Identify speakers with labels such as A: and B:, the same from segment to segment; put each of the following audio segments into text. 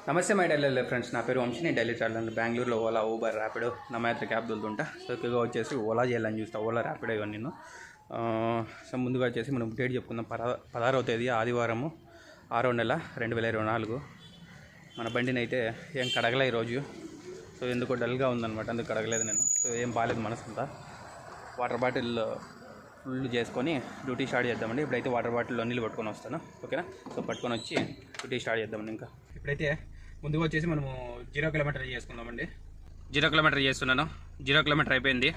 A: నమస్తే my daily friends, నా పేరు వంశీ. నేను డైలీ ట్రావెల్ బెంగళూరులో ఓలా, ఊబర్, ర్యాపిడో నమ్మయాత్ర క్యాబ్ దొరుకుతుంటా. సో ఎక్కువగా వచ్చేసి ఓలా చేయాలని చూస్తా, ఓలా ర్యాపిడో ఇవన్నీ నేను. సో ముందుగా వచ్చేసి మనం డేట్ చెప్పుకుందాం. 16వ తేదీ ఆదివారము 6వ నెల 2024. మన బండిని అయితే ఏం కడగలే ఈరోజు. సో ఎందుకో డల్గా ఉందన్నమాట, అందుకు కడగలేదు నేను. సో ఏం బాగాలేదు మనసంతా. వాటర్ బాటిల్ ఫుల్ చేసుకొని డ్యూటీ స్టార్ట్ చేద్దామండి. ఇప్పుడైతే వాటర్ బాటిల్లో నీళ్ళు పట్టుకొని వస్తాను, ఓకేనా? సో పట్టుకొని వచ్చి డ్యూటీ స్టార్ట్ చేద్దామండి. ఇంకా ఇప్పుడైతే ముందుగా వచ్చేసి మనము 0 కిలోమీటర్ చేసుకుందామండి. 0 కిలోమీటర్ చేస్తున్నాను. 0 కిలోమీటర్ అయిపోయింది.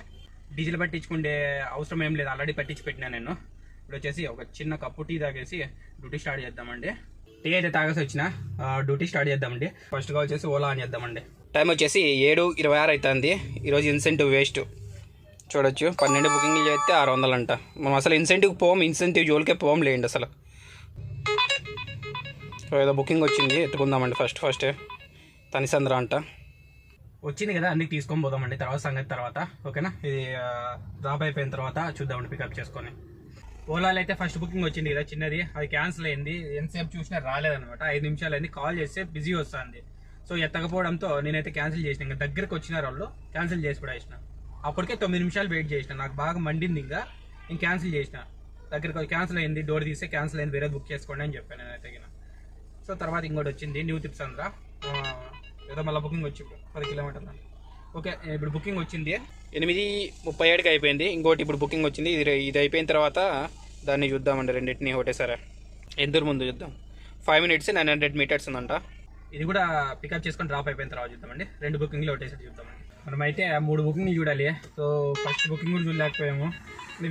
A: డీజిల్ పట్టించుకుంటే అవసరం ఏం లేదు, ఆల్రెడీ పట్టించి పెట్టినా నేను. ఇప్పుడు వచ్చేసి ఒక చిన్న కప్పు టీ తాగేసి డ్యూటీ స్టార్ట్ చేద్దామండి. టీ అయితే తాగేసి వచ్చిన డ్యూటీ స్టార్ట్ చేద్దామండి. ఫస్ట్గా వచ్చేసి ఓలా అని చేద్దామండి. టైం వచ్చేసి 7:26 అవుతుంది. ఈరోజు ఇన్సెంటివ్ వేస్ట్ చూడొచ్చు. 12 బుకింగ్లు చేస్తే 600 అంట. మనం అసలు ఇన్సెంటివ్ జోలికే లేండి అసలు. సో ఏదో బుకింగ్ వచ్చింది, ఎత్తుకుందామండి. ఫస్ట్ తనిసంద్ర అంట వచ్చింది కదా, అందుకు తీసుకొని పోదామండి. తర్వాత సంగతి తర్వాత, ఓకేనా? ఇది డ్రాప్ అయిపోయిన తర్వాత చూద్దామండి పికప్ చేసుకొని. ఓలాలో అయితే ఫస్ట్ బుకింగ్ వచ్చింది కదా చిన్నది, అది క్యాన్సిల్ అయింది. ఎంతసేపు చూసినా రాలేదనమాట. 5 నిమిషాలు అయింది. కాల్ చేస్తే బిజీ వస్తుంది. సో ఎత్తకపోవడంతో నేనైతే క్యాన్సిల్ చేసిన. ఇంకా దగ్గరకు వచ్చినారు వాళ్ళు, క్యాన్సిల్ చేసి పడేసిన. అప్పటికే 9 నిమిషాలు వెయిట్ చేసిన. నాకు బాగా మండింది. ఇంకా నేను క్యాన్సిల్ చేసిన. దగ్గరకు క్యాన్సిల్ అయింది, డోర్ తీస్తే క్యాన్సిల్ అయింది, వేరే బుక్ చేసుకోండి అని చెప్పాను నేనైతే. సో తర్వాత ఇంకోటి వచ్చింది, న్యూ తిప్సంద్ర. ఏదో మళ్ళీ బుకింగ్ వచ్చి 10 కిలోమీటర్లు. ఓకే, ఇప్పుడు బుకింగ్ వచ్చింది. 8:37కి అయిపోయింది. ఇంకోటి ఇప్పుడు బుకింగ్ వచ్చింది. ఇది అయిపోయిన తర్వాత దాన్ని చూద్దామండి, రెండింటిని ఒకటేసారి. ఎంత ముందు చూద్దాం. 5 minutes 900 meters ఉందంట. ఇది కూడా పికప్ చేసుకొని డ్రాప్ అయిపోయిన తర్వాత చూద్దామండి. 2 బుకింగ్లు ఒకటేసారి చూద్దామండి. మనమైతే 3 బుకింగ్లు చూడాలి. సో ఫస్ట్ బుకింగ్ కూడా చూడలేకపోయాము.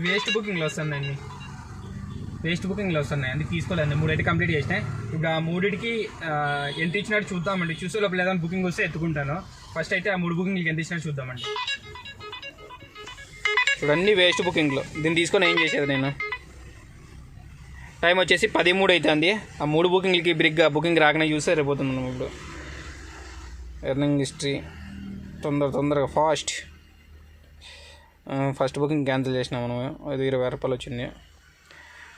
A: వేస్ట్ బుకింగ్లు వస్తున్నాయి, అందుకు తీసుకోలేదు. 3 అయితే కంప్లీట్ చేసినాయి. ఇప్పుడు ఆ 3కి ఎంత ఇచ్చినట్టు చూద్దామండి. చూసే లోపల ఏదైనా బుకింగ్ వస్తే ఎత్తుకుంటాను. ఫస్ట్ అయితే ఆ 3 బుకింగ్లకి ఎంత ఇచ్చినట్టు చూద్దామండి. ఇప్పుడు అన్ని వేస్ట్ బుకింగ్లు. దీన్ని తీసుకొని ఏం చేసేది నేను? టైం వచ్చేసి 13 అవుతుంది. ఆ 3 బుకింగ్లకి బుకింగ్ రాకనే చూస్తే సరిపోతుంది. మనం ఇప్పుడు ఎర్నింగ్ హిస్టరీ తొందరగా ఫస్ట్ బుకింగ్ క్యాన్సిల్ చేసినాం మనం. అది 20 రూపాయలు వచ్చింది.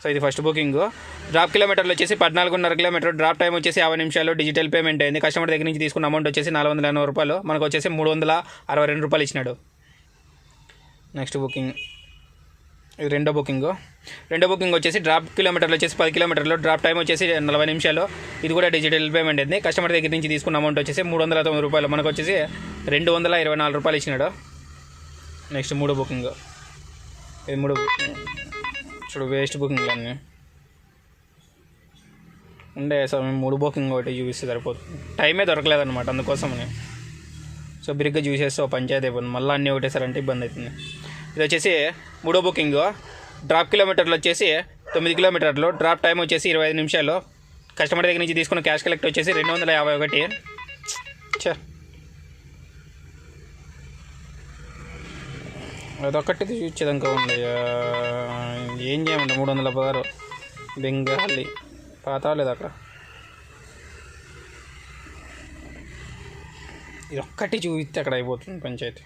A: సో ఇది ఫస్ట్ బుకింగ్. డ్రాప్ కిలోమీటర్లు వచ్చేసి 14.5 కిలోమీటర్. డ్రాప్ టైం వచ్చేసి 50 నిమిషాలు. డిజిటల్ పేమెంట్ అయింది. కస్టమర్ దగ్గర నుంచి తీసుకున్న అమౌంట్ వచ్చేసి 480 రూపాయలు. మనకు వచ్చేసి 362 రూపాయలు ఇచ్చినాడు. నెక్స్ట్ బుకింగ్, ఇది రెండో బుకింగ్ వచ్చేసి డ్రాప్ కిలోమీటర్లు వచ్చేసి 10 కిలోమీటర్లు. డ్రాప్ టైం వచ్చేసి 40 నిమిషాలు. ఇది కూడా డిజిటల్ పేమెంట్ అయింది. కస్టమర్ దగ్గర నుంచి తీసుకున్న అమౌంట్ వచ్చేసి 309 రూపాయలు. మనకు వచ్చేసి 224 రూపాయలు ఇచ్చినాడు. Next 3 booking. ఇది 3 చూడు, వేస్ట్ బుకింగ్లు అన్నీ ఉండే. సో మేము 3 బుకింగ్ ఒకటి చూపిస్తే సరిపోతుంది. టైమే దొరకలేదన్నమాట, అందుకోసమని. సో బిరిగ్గా చూసేస్తే పంచాయతీ అయిపోతుంది. మళ్ళీ అన్నీ ఒకటేసారంటే ఇబ్బంది అవుతుంది. ఇది వచ్చేసి 3 బుకింగ్. డ్రాప్ కిలోమీటర్లు వచ్చేసి 9 కిలోమీటర్లు. డ్రాప్ టైం వచ్చేసి 25 నిమిషాలు. కస్టమర్ దగ్గర నుంచి తీసుకున్న క్యాష్ కలెక్ట్ వచ్చేసి 251. అదొక్కటి చూసేదాకా ఉంది. ఏం చేయమంటే 316 బెంగాలీ పాత లేదు అక్కడ. ఇది ఒక్కటి చూపిస్తే అక్కడ అయిపోతుంది పంచాయతీ.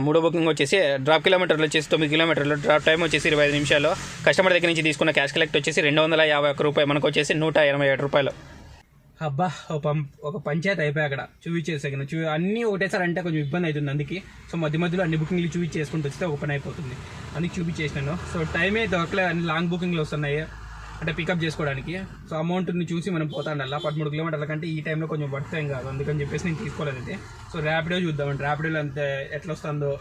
A: మూడో బుకింగ్ వచ్చేసి డ్రాప్ కిలోమీటర్లు వచ్చేసి 9 కిలోమీటర్లు. డ్రాప్ టైం వచ్చేసి 25 నిమిషాలు. కస్టమర్ దగ్గర నుంచి తీసుకున్న క్యాష్ కలెక్ట్ వచ్చేసి 251 రూపాయలు. మనకు వచ్చేసి 187 రూపాయలు. అబ్బా, ఒక పంచాయతీ అయిపోయి అక్కడ చూపించేసాను. అన్నీ ఒకటేసారి అంటే కొంచెం ఇబ్బంది అవుతుంది. అందుకే సో మధ్యలో అన్ని బుకింగ్లు చూపించేసుకుంటూ వస్తే ఒక పని అయిపోతుంది. అందుకు చూపించేసినాను. సో టైమే దొరకలేదు. అన్ని లాంగ్ బుకింగ్లు వస్తున్నాయి అంటే పికప్ చేసుకోవడానికి. సో అమౌంట్ని చూసి మనం పోతాండల్లా. 13 కిలోమీటర్ల కంటే ఈ టైంలో కొంచెం పడితే కాదు, అందుకని చెప్పేసి నేను తీసుకోలేదు. అయితే సో ర్యాపిడో చూద్దామండి. ర్యాపిడోలో అంతే ఎట్లా వస్తుందో,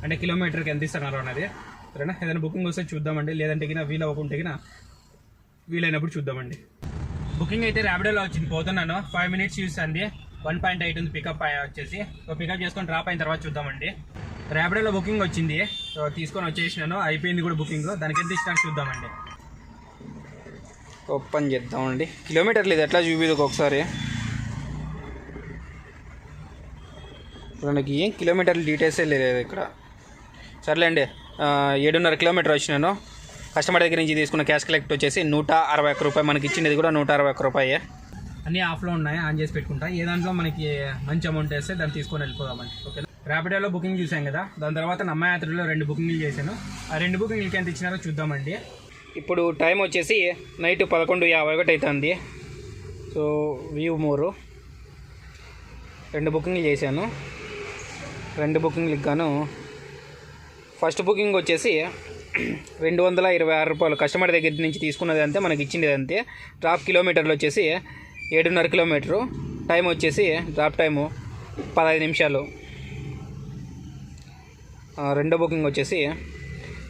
A: అంటే కిలోమీటర్కి ఎంత ఇస్తున్నారు అన్నది. సరేనా? ఏదైనా బుకింగ్ వస్తే చూద్దామండి. లేదంటే వీలైనప్పుడు చూద్దామండి. బుకింగ్ అయితే ర్యాపిడోలో వచ్చింది, పోతున్నాను. 5 minutes చూస్తుంది. 1.8 ఉంది పికప్ వచ్చేసి. సో పికప్ చేసుకొని డ్రాప్ అయిన తర్వాత చూద్దామండి. ర్యాపిడోలో బుకింగ్ వచ్చింది. సో తీసుకొని వచ్చేసినాను. అయిపోయింది కూడా బుకింగ్. దానికి ఎంత ఇచ్చినా చూద్దామండి. ఓపెన్ చేద్దామండి. కిలోమీటర్లు ఇది ఎట్లా చూపిదు ఒకసారి. మనకి ఏం కిలోమీటర్లు డీటెయిల్సే లేదు ఇక్కడ. సర్లేండి, 7.5 కిలోమీటర్ వచ్చినాను. కస్టమర్ దగ్గర నుంచి తీసుకున్న క్యాష్ కలెక్ట్ వచ్చేసి 161 రూపాయలు. మనకి ఇచ్చినది కూడా 161 రూపాయే. అన్నీ ఆఫ్లో ఉన్నాయి, ఆన్ చేసి పెట్టుకుంటా. ఏ దాంట్లో మనకి మంచి అమౌంట్ వేస్తే దాన్ని తీసుకొని వెళ్ళిపోదామండి. ఓకే, ర్యాపిడోలో బుకింగ్ చూసాం కదా. దాని తర్వాత నమ్మయాత్రలో 2 బుకింగ్లు చేశాను. ఆ 2 బుకింగ్లకి ఎంత ఇచ్చినారో చూద్దామండి. ఇప్పుడు టైం వచ్చేసి నైట్ 11:51 అవుతుంది. సో వ్యూ మోరు 2 బుకింగ్లు చేశాను. 2 బుకింగ్లకు గాను ఫస్ట్ బుకింగ్ వచ్చేసి 226 రూపాయలు కస్టమర్ దగ్గర నుంచి తీసుకున్నది అంతే, మనకి ఇచ్చింది అంతే. డ్రాప్ కిలోమీటర్లు వచ్చేసి 7.5 కిలోమీటరు. టైం వచ్చేసి డ్రాప్ టైము 15 నిమిషాలు. రెండో బుకింగ్ వచ్చేసి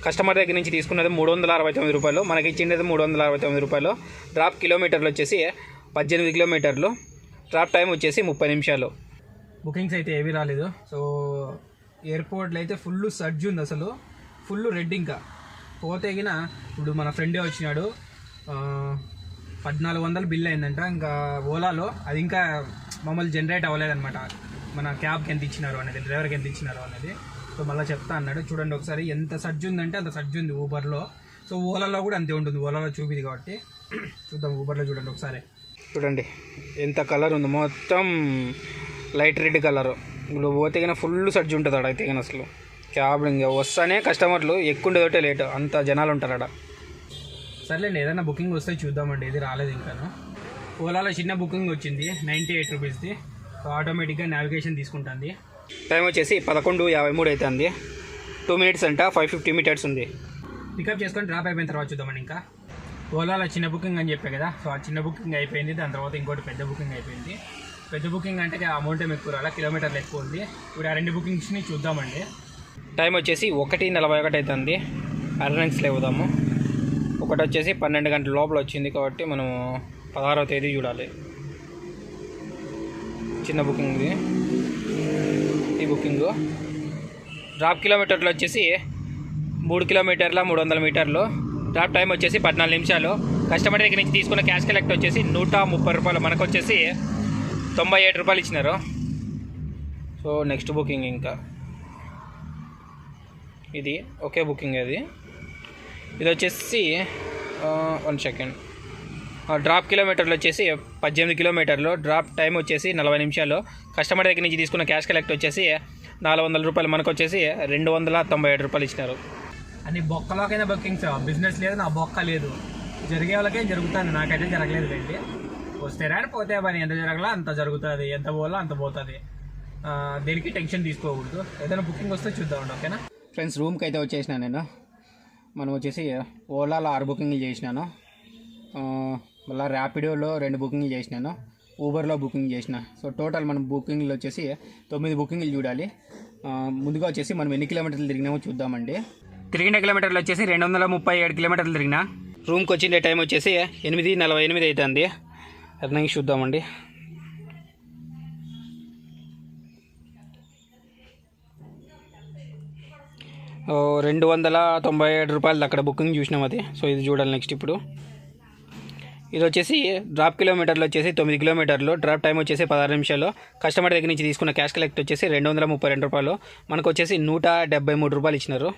A: కస్టమర్ దగ్గర నుంచి తీసుకున్నది 369 రూపాయలు, మనకి ఇచ్చింది 369 రూపాయలు. డ్రాప్ కిలోమీటర్లు వచ్చేసి 18 కిలోమీటర్లు. డ్రాప్ టైం వచ్చేసి 30 నిమిషాలు. బుకింగ్స్ అయితే ఏవి రాలేదు. సో ఎయిర్పోర్ట్లో అయితే ఫుల్ సర్జ్ ఉంది, అసలు ఫుల్ రెడ్. ఇంకా పోతే గిన ఇప్పుడు మన ఫ్రెండే వచ్చినాడు, 1400 బిల్ అయిందంట. ఇంకా ఓలాలో అది ఇంకా మమ్మల్ని జనరేట్ అవ్వలేదన్నమాట, మన క్యాబ్కి ఎంత ఇచ్చినారు అనేది, డ్రైవర్కి ఎంత ఇచ్చినారు అనేది. సో మళ్ళీ చెప్తా అన్నాడు. చూడండి ఒకసారి ఎంత సర్జ్ ఉందంటే అంత సర్జ్ ఉంది ఊబర్లో. సో ఓలాలో కూడా అంతే ఉంటుంది, ఓలాలో చూపిది కాబట్టి. చూద్దాం ఊబర్లో చూడండి ఒకసారి. చూడండి ఎంత కలర్ ఉంది, మొత్తం లైట్ రెడ్ కలరు. ఇప్పుడు పోతే కన్నా ఫుల్ సర్జ్ ఉంటుంది అక్కడ అయితే కానీ. అసలు క్యాబ్ ఇంకా వస్తానే కస్టమర్లు ఎక్కువ ఉండేదోటే లేట్, అంత జనాలు ఉంటారు అక్కడ. సర్లేండి ఏదైనా బుకింగ్ వస్తే చూద్దామండి, ఇది రాలేదు ఇంకాను. ఓలాలో చిన్న బుకింగ్ వచ్చింది 98 రూపీస్ది. సో ఆటోమేటిక్గా నావిగేషన్ తీసుకుంటుంది. టైం వచ్చేసి 11:53 అవుతుంది. 2 మినిట్స్ అంట, 550 మీటర్స్ ఉంది. పికప్ చేసుకొని డ్రాప్ అయిపోయిన తర్వాత చూద్దామండి. ఇంకా ఓలాలో చిన్న బుకింగ్ అని చెప్పే కదా, సో ఆ చిన్న బుకింగ్ అయిపోయింది. దాని తర్వాత ఇంకోటి పెద్ద బుకింగ్ అయిపోయింది. పెద్ద బుకింగ్ అంటే అమౌంట్ ఏమి ఎక్కువ రాలా, కిలోమీటర్లు ఎక్కువ ఉంది. ఇప్పుడు ఆ 2 బుకింగ్స్ని చూద్దామండి. టైం వచ్చేసి 1:41 అవుతుంది. అటెండెన్స్ లేవుదాము. ఒకటి వచ్చేసి 12 గంటల లోపల వచ్చింది కాబట్టి మనం 16వ తేదీ చూడాలి. చిన్న బుకింగ్ది ఈ బుకింగు. డ్రాప్ కిలోమీటర్లు వచ్చేసి 3 కిలోమీటర్ల 300 మీటర్లు. డ్రాప్ టైం వచ్చేసి 14 నిమిషాలు. కస్టమర్ దగ్గర నుంచి తీసుకున్న క్యాష్ కలెక్ట్ వచ్చేసి 130 రూపాయలు, మనకు వచ్చేసి 97 రూపాయలు ఇచ్చినారు. సో నెక్స్ట్ బుకింగ్ ఇంకా ఇది ఒకే బుకింగ్. ఇది వచ్చేసి 1 సెకండ్. డ్రాప్ కిలోమీటర్లు వచ్చేసి 18 కిలోమీటర్లు. డ్రాప్ టైం వచ్చేసి 40 నిమిషాలు. కస్టమర్ దగ్గర నుంచి తీసుకున్న క్యాష్ కలెక్ట్ వచ్చేసి 400 రూపాయలు, మనకు వచ్చేసి 297 రూపాయలు ఇచ్చినారు. అన్ని బొక్కలోకైనా బుకింగ్స్, బిజినెస్ లేదు, నా బొక్క లేదు. జరిగే వాళ్ళకే జరుగుతుంది, నాకైతే జరగలేదు లేండి. వస్తే రాని పోతే పని, ఎంత జరగలా అంత జరుగుతుంది, ఎంత పోవాలో అంత పోతుంది. దేనికి టెన్షన్ తీసుకోకూడదు. ఏదైనా బుకింగ్ వస్తే చూద్దామండి, ఓకేనా ఫ్రెండ్స్. రూమ్కి అయితే వచ్చేసినాను నేను. మనం వచ్చేసి ఓలాలో 6 బుకింగ్లు చేసినాను, మళ్ళీ ర్యాపిడోలో 2 బుకింగ్లు చేసినాను, ఊబర్లో బుకింగ్ చేసిన. సో టోటల్ మనం బుకింగ్లు వచ్చేసి 9 బుకింగ్లు చూడాలి. ముందుగా వచ్చేసి మనం ఎన్ని కిలోమీటర్లు తిరిగినామో చూద్దామండి. తిరిగిన కిలోమీటర్లు వచ్చేసి 237 కిలోమీటర్లు తిరిగిన. రూమ్కి వచ్చిండే టైం వచ్చేసి 8:48 అవుతుంది. అర్థంగా చూద్దామండి. ₹297 అక్కడ బుకింగ్ చూసినాం అది. సో ఇది చూడాలి నెక్స్ట్. ఇప్పుడు ఇది వచ్చేసి డ్రాప్ కిలోమీటర్లు వచ్చేసి 9 కిలోమీటర్లు. డ్రాప్ టైం వచ్చేసి 16 నిమిషాలు. కస్టమర్ దగ్గర నుంచి తీసుకున్న క్యాష్ కలెక్ట్ వచ్చేసి 232 రూపాయలు, మనకు వచ్చేసి 173 రూపాయలు ఇచ్చినారు.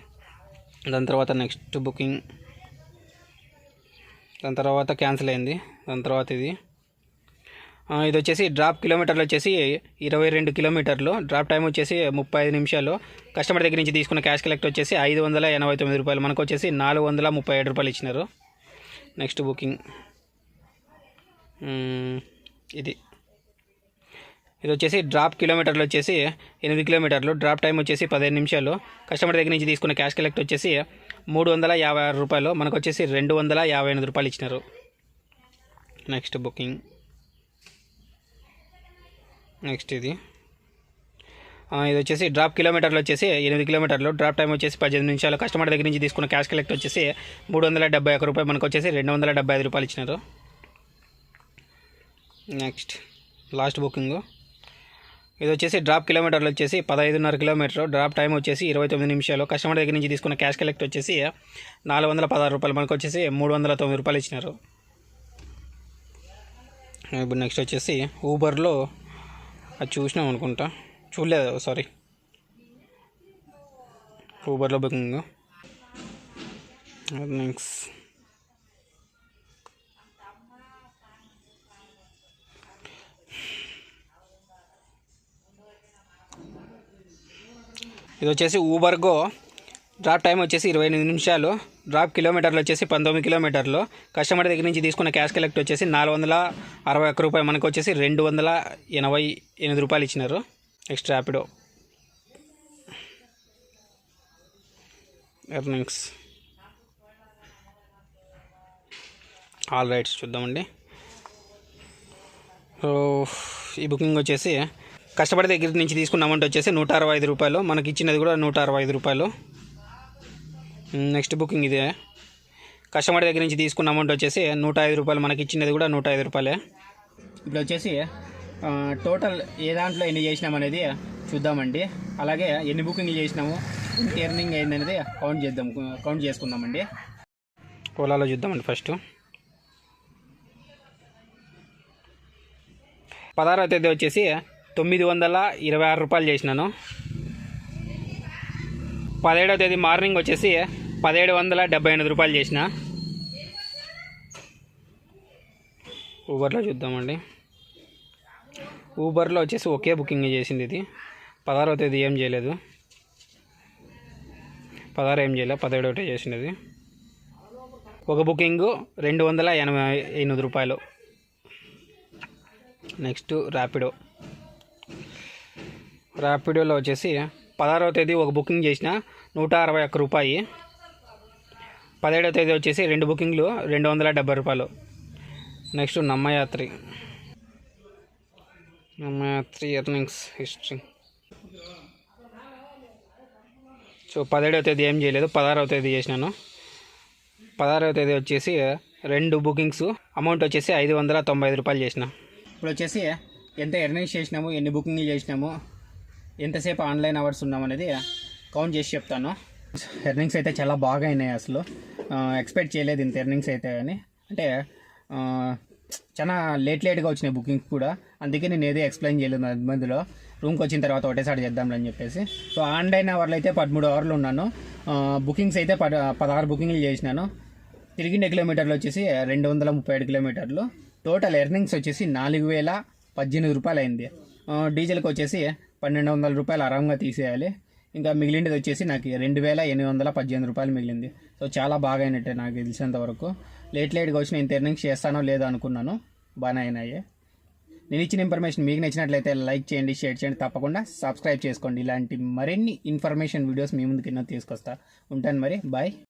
A: దాని తర్వాత నెక్స్ట్ బుకింగ్, దాని తర్వాత క్యాన్సిల్ అయింది. దాని తర్వాత ఇది వచ్చేసి డ్రాప్ కిలోమీటర్లు వచ్చేసి 22 కిలోమీటర్లు. డ్రాప్ టైం వచ్చేసి 35 నిమిషాలు. కస్టమర్ దగ్గర నుంచి తీసుకున్న క్యాష్ కలెక్ట్ వచ్చేసి 589 రూపాయలు, మనకు వచ్చేసి 437 రూపాయలు ఇచ్చినారు. నెక్స్ట్ బుకింగ్ ఇది వచ్చేసి డ్రాప్ కిలోమీటర్లు వచ్చేసి 8 కిలోమీటర్లు. డ్రాప్ టైం వచ్చేసి 15 నిమిషాలు. కస్టమర్ దగ్గర నుంచి తీసుకున్న క్యాష్ కలెక్ట్ వచ్చేసి 356 రూపాయలు, మనకు వచ్చేసి 258 రూపాయలు ఇచ్చినారు. నెక్స్ట్ బుకింగ్ నెక్స్ట్ ఇది వచ్చేసి డ్రాప్ కిలోమీటర్లు వచ్చేసి 8 కిలోమీటర్లు. డ్రాప్ టైం వచ్చేసి 18 నిమిషాలు. కస్టమర్ దగ్గర నుంచి తీసుకున్న క్యాష్ కలెక్ట్ వచ్చేసి 371 రూపాయలు, మనకు వచ్చేసి 275 రూపాయలు ఇచ్చినారు. Next last booking. ఇది వచ్చేసి డ్రాప్ కిలోమీటర్లు వచ్చేసి 15.5 కిలోమీటర్లు. డ్రాప్ టైం వచ్చేసి 29 నిమిషాలు. కస్టమర్ దగ్గర నుంచి తీసుకున్న క్యాష్ కలెక్ట్ వచ్చేసి 416 రూపాయలు, మనకు వచ్చేసి 309 రూపాయలు ఇచ్చినారు. ఇప్పుడు నెక్స్ట్ వచ్చేసి ఊబర్లో అది చూసినాం అనుకుంటా, చూడలేదు సారీ. ఊబర్లో బుకింగ్ నెక్స్ట్ ఇది వచ్చేసి ఊబర్గో. డ్రాప్ టైం వచ్చేసి 28 నిమిషాలు. డ్రాప్ కిలోమీటర్లు వచ్చేసి 19 కిలోమీటర్లు. కస్టమర్ దగ్గర నుంచి తీసుకున్న క్యాష్ కలెక్ట్ వచ్చేసి 461 రూపాయలు, మనకు వచ్చేసి 288 రూపాయలు ఇచ్చినారు. Next Rapido earnings all rights చూద్దామండి. సో ఈ బుకింగ్ వచ్చేసి కస్టమర్ దగ్గర నుంచి తీసుకున్న అమౌంట్ వచ్చేసి 165 రూపాయలు, మనకి ఇచ్చినది కూడా 165 రూపాయలు. నెక్స్ట్ బుకింగ్ ఇదే. కస్టమర్ దగ్గర నుంచి తీసుకున్న అమౌంట్ వచ్చేసి 105 రూపాయలు, మనకి ఇచ్చినది కూడా 105 రూపాయలే. ఇప్పుడు వచ్చేసి టోటల్ ఏ దాంట్లో ఎన్ని చేసినాం అనేది చూద్దామండి. అలాగే ఎన్ని బుకింగ్లు చేసినాము, ఎంత ఎర్నింగ్ అయిందనేది కౌంట్ చేసుకుందామండి. ఓలాలో చూద్దామండి. ఫస్ట్ 16వ తేదీ వచ్చేసి 926 రూపాయలు చేసినాను. 17వ తేదీ మార్నింగ్ వచ్చేసి 1778 రూపాయలు చేసిన. ఊబర్లో చూద్దామండి. ఊబర్లో వచ్చేసి ఒకే బుకింగ్ చేసింది ఇది. 16వ తేదీ ఏం చేయలేదు, 16 ఏం చేయలేదు, 17 చేసినది. ఒక బుకింగ్ 288 రూపాయలు. నెక్స్ట్ ర్యాపిడోలో వచ్చేసి 16వ తేదీ ఒక బుకింగ్ చేసిన 161 రూపాయి. 17వ తేదీ వచ్చేసి 2 బుకింగ్లు 270 రూపాయలు. Next Namma Yatri earnings history. So 17వ తేదీ ఏం చేయలేదు, 16వ తేదీ చేసినాను. 16వ తేదీ వచ్చేసి 2 బుకింగ్స్, అమౌంట్ వచ్చేసి 595 రూపాయలు చేసిన. ఇప్పుడు వచ్చేసి ఎంత ఎర్నింగ్స్ చేసినాము, ఎన్ని బుకింగ్లు చేసినాము, ఎంతసేపు ఆన్లైన్ అవర్స్ ఉన్నాము అనేది కౌంట్ చేసి చెప్తాను. ఎర్నింగ్స్ అయితే చాలా బాగా అయినాయి. అసలు ఎక్స్పెక్ట్ చేయలేదు ఇంత ఎర్నింగ్స్ అయితే అని. అంటే చాలా లేట్గా వచ్చినాయి బుకింగ్స్ కూడా, అందుకే నేను ఏదో ఎక్స్ప్లెయిన్ చేయలేదు మధ్యలో. రూమ్కి వచ్చిన తర్వాత ఒకటేసారి చేద్దాంలని చెప్పేసి. సో ఆన్లైన్ అవర్లు అయితే 13 అవర్లు ఉన్నాను. బుకింగ్స్ అయితే 16 బుకింగ్లు చేసినాను. తిరిగిండే కిలోమీటర్లు వచ్చేసి 237 కిలోమీటర్లు. టోటల్ ఎర్నింగ్స్ వచ్చేసి 4018 రూపాయలు అయింది. డీజిల్కి వచ్చేసి 1200 రూపాయలు ఆరాంగా తీసేయాలి. ఇంకా మిగిలినది వచ్చేసి నాకు 2818 రూపాయలు మిగిలింది. సో చాలా బాగా అయినట్టే నాకు తెలిసినంత వరకు. లేట్గా వచ్చిన ఇంత ఎర్నింగ్స్ చేస్తానో లేదో అనుకున్నాను, బాగానే అయినాయి. నేను ఇచ్చిన ఇన్ఫర్మేషన్ మీకు నచ్చినట్లయితే లైక్ చేయండి, షేర్ చేయండి, తప్పకుండా సబ్స్క్రైబ్ చేసుకోండి. ఇలాంటి మరిన్ని ఇన్ఫర్మేషన్ వీడియోస్ మీ ముందుకు ఎన్నో తీసుకొస్తా. ఉంటాను మరి, బాయ్.